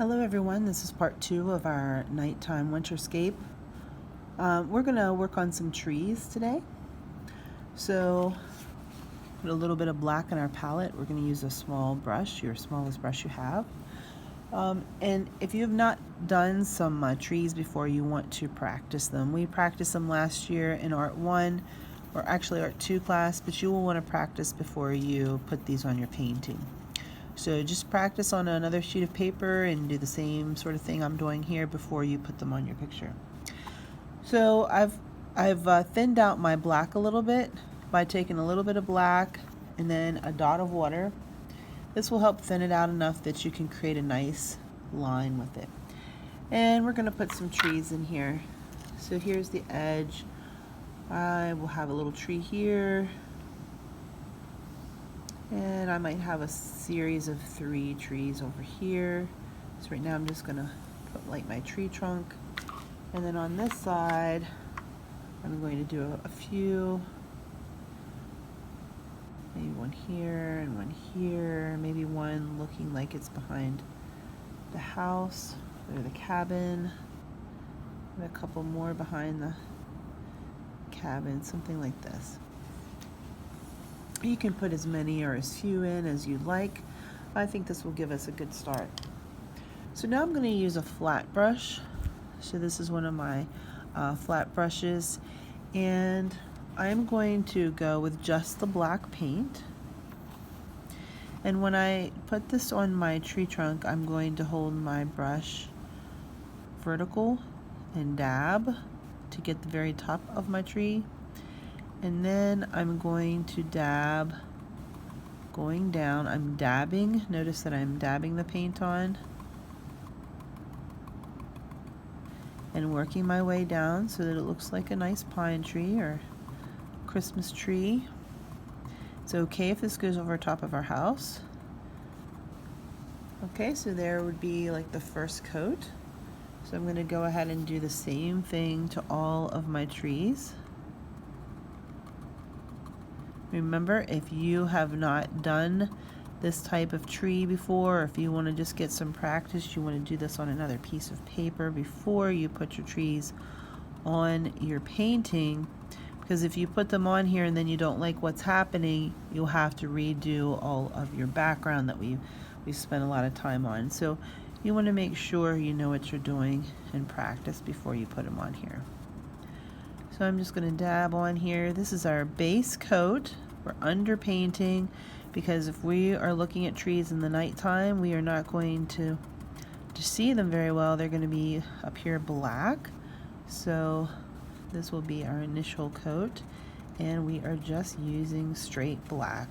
Hello everyone, this is part 2 of our nighttime winterscape. We're going to work on some trees today. So put a little bit of black in our palette. We're going to use a small brush, your smallest brush you have. And if you have not done some trees before, you want to practice them. We practiced them last year in Art 1, or actually Art 2 class, but you will want to practice before you put these on your painting. So just practice on another sheet of paper and do the same sort of thing I'm doing here before you put them on your picture. So I've thinned out my black a little bit by taking a little bit of black and then a dot of water. This will help thin it out enough that you can create a nice line with it. And we're going to put some trees in here. So here's the edge. I will have a little tree here. And I might have a series of 3 trees over here. So right now I'm just going to put like my tree trunk. And then on this side, I'm going to do a few. Maybe one here and one here. Maybe one looking like it's behind the house or the cabin. And a couple more behind the cabin, something like this. You can put as many or as few in as you like. I think this will give us a good start. So now I'm going to use a flat brush. So this is one of my flat brushes, and I'm going to go with just the black paint. And when I put this on my tree trunk, I'm going to hold my brush vertical and dab to get the very top of my tree. And then I'm going to dab going down. I'm dabbing. Notice that I'm dabbing the paint on and working my way down so that it looks like a nice pine tree or Christmas tree. It's okay if this goes over top of our house. Okay, so there would be like the first coat. So I'm going to go ahead and do the same thing to all of my trees. Remember, if you have not done this type of tree before, or if you want to just get some practice, you want to do this on another piece of paper before you put your trees on your painting, because if you put them on here and then you don't like what's happening, you'll have to redo all of your background that we spent a lot of time on. So you want to make sure you know what you're doing and practice before you put them on here. So I'm just going to dab on here. This is our base coat. We're underpainting because if we are looking at trees in the nighttime, we are not going to see them very well. They're going to be up here black. So this will be our initial coat, and we are just using straight black.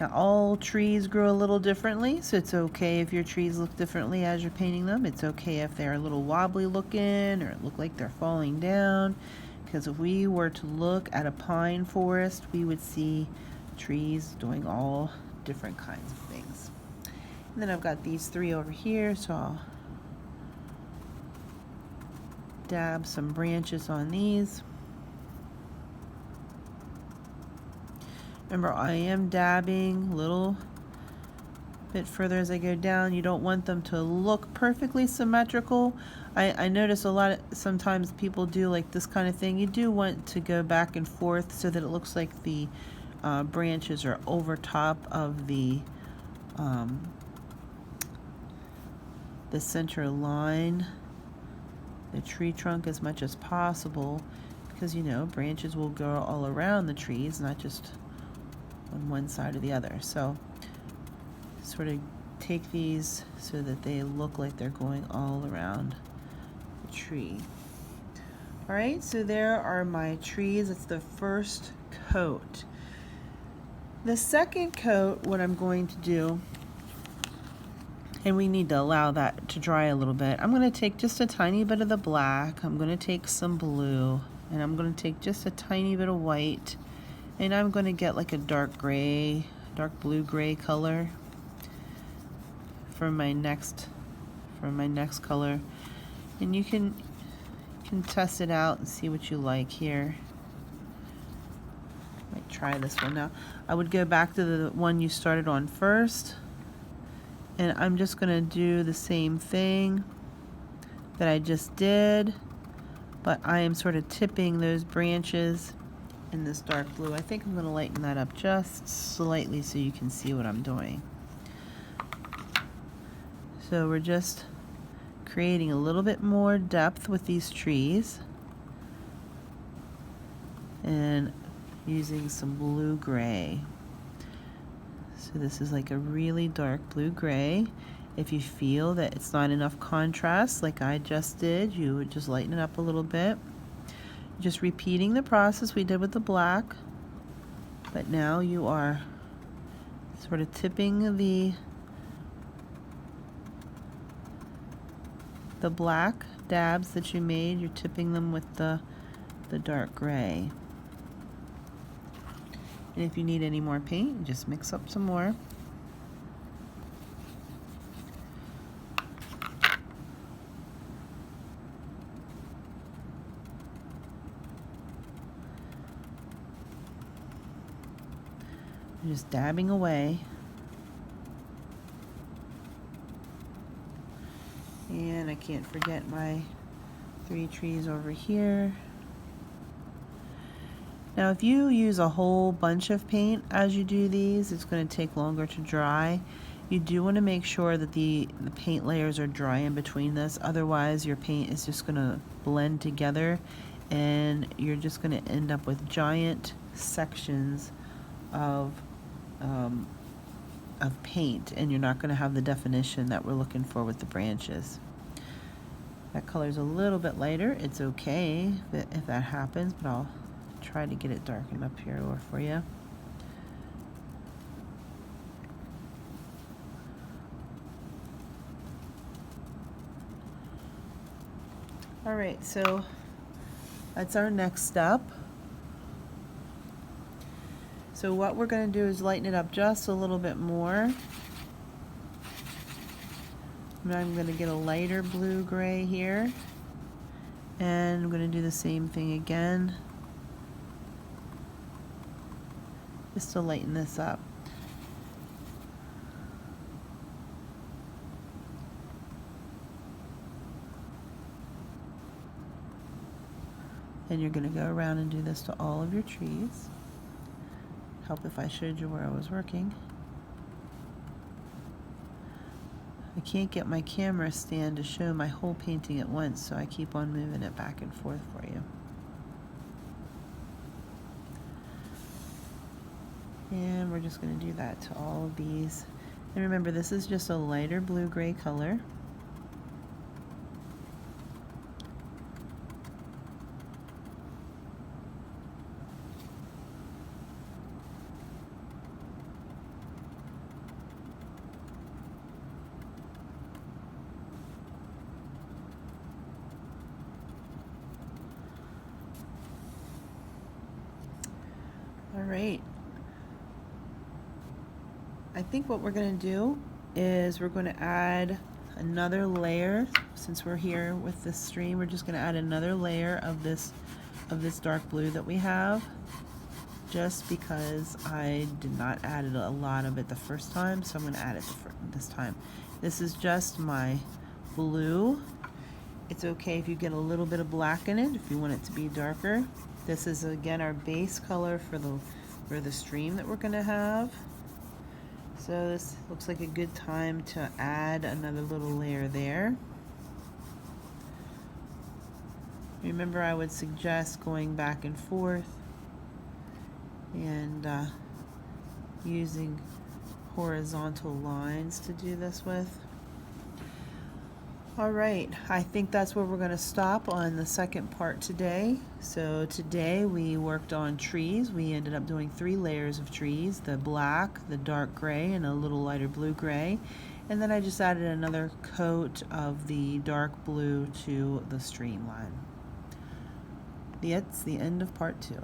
Now all trees grow a little differently, so it's okay if your trees look differently as you're painting them. It's okay if they're a little wobbly looking or look like they're falling down, because if we were to look at a pine forest, we would see trees doing all different kinds of things. And then I've got these 3 over here, so I'll dab some branches on these. Remember, I am dabbing a little bit further as I go down. You don't want them to look perfectly symmetrical. I notice sometimes people do like this kind of thing. You do want to go back and forth so that it looks like the branches are over top of the center line, the tree trunk, as much as possible, because you know branches will grow all around the trees, not just on one side or the other. So sort of take these so that they look like they're going all around the tree. All right, so there are my trees. It's the first coat. The second coat, what I'm going to do, and we need to allow that to dry a little bit, I'm going to take just a tiny bit of the black, I'm going to take some blue, and I'm going to take just a tiny bit of white, and I'm going to get like a dark gray, dark blue gray color for my next color. And you can test it out and see what you like here. Might try this one now. I would go back to the one you started on first And I'm just going to do the same thing that I just did, but I am sort of tipping those branches in this dark blue. I think I'm going to lighten that up just slightly so you can see what I'm doing. So we're just creating a little bit more depth with these trees and using some blue-gray. So this is like a really dark blue-gray. If you feel that it's not enough contrast like I just did, you would just lighten it up a little bit. Just repeating the process we did with the black, but now you are sort of tipping the black dabs that you made, you're tipping them with the dark gray. And if you need any more paint, just mix up some more. Just dabbing away. And I can't forget my 3 trees over here. Now if you use a whole bunch of paint as you do these, it's going to take longer to dry. You do want to make sure that the paint layers are dry in between this, otherwise your paint is just going to blend together and you're just going to end up with giant sections of paint, and you're not going to have the definition that we're looking for with the branches. That color's a little bit lighter. It's okay if that happens, but I'll try to get it darkened up here for you. All right, so that's our next step. So what we're going to do is lighten it up just a little bit more. Now I'm going to get a lighter blue-gray here, and I'm going to do the same thing again, just to lighten this up. And you're going to go around and do this to all of your trees. Help if I showed you where I was working. I can't get my camera stand to show my whole painting at once, so I keep on moving it back and forth for you. And we're just going to do that to all of these. And remember, this is just a lighter blue-gray color. All right. I think what we're going to do is we're going to add another layer. Since we're here with this stream, we're just going to add another layer of this dark blue that we have, just because I did not add a lot of it the first time, so I'm going to add it this time. This is just my blue. It's okay if you get a little bit of black in it if you want it to be darker. This is again our base color for the stream that we're going to have. So this looks like a good time to add another little layer there. Remember, I would suggest going back and forth and using horizontal lines to do this with. All right, I think that's where we're going to stop on the second part today. So today we worked on trees. We ended up doing 3 layers of trees, the black, the dark gray, and a little lighter blue-gray. And then I just added another coat of the dark blue to the streamline. That's the end of part 2.